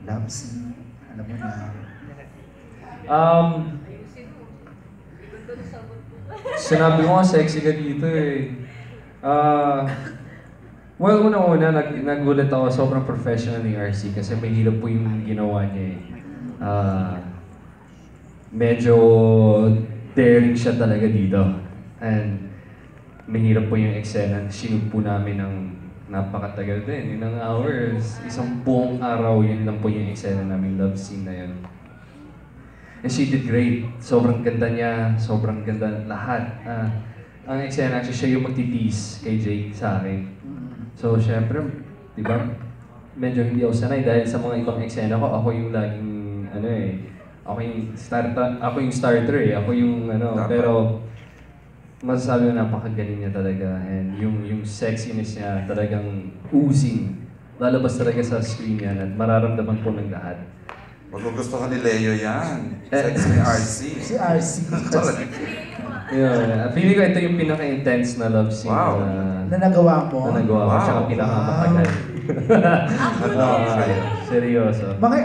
Loves, alam mo na. Sinabi ko nga sexy ka dito eh. Well, una-una, nagulat ako, sobrang professional ni RC kasi mahirap po yung ginawa niya eh. Medyo daring siya talaga dito. And mahirap po yung eksena. Sinug po namin ng napakatagal din, ilang hours. Isang buong araw, yun lang po yung eksena namin, love scene na yun. And she did great. Sobrang ganda niya, sobrang ganda lahat. Ang eksena, actually, siya yung magtitiis kay Jake sa akin. So, syempre, di ba, medyo hindi ako sanay dahil sa mga ibang eksena ko, ako yung laging, ako yung starter eh, ako yung pero masasabi ko napakagaling niya talaga and yung sexiness niya talagang oozing. Lalabas talaga sa screen yan at mararamdaman po ng lahat. Magugustuhan ni Leo yan. Sexy ni RC. Si RC. Yeah, feeling ko ito yung pinaka-intense na love scene Na nagawa mo? na nagawa ko. Tsaka pinakamatagal. Ano? Seryoso. Mga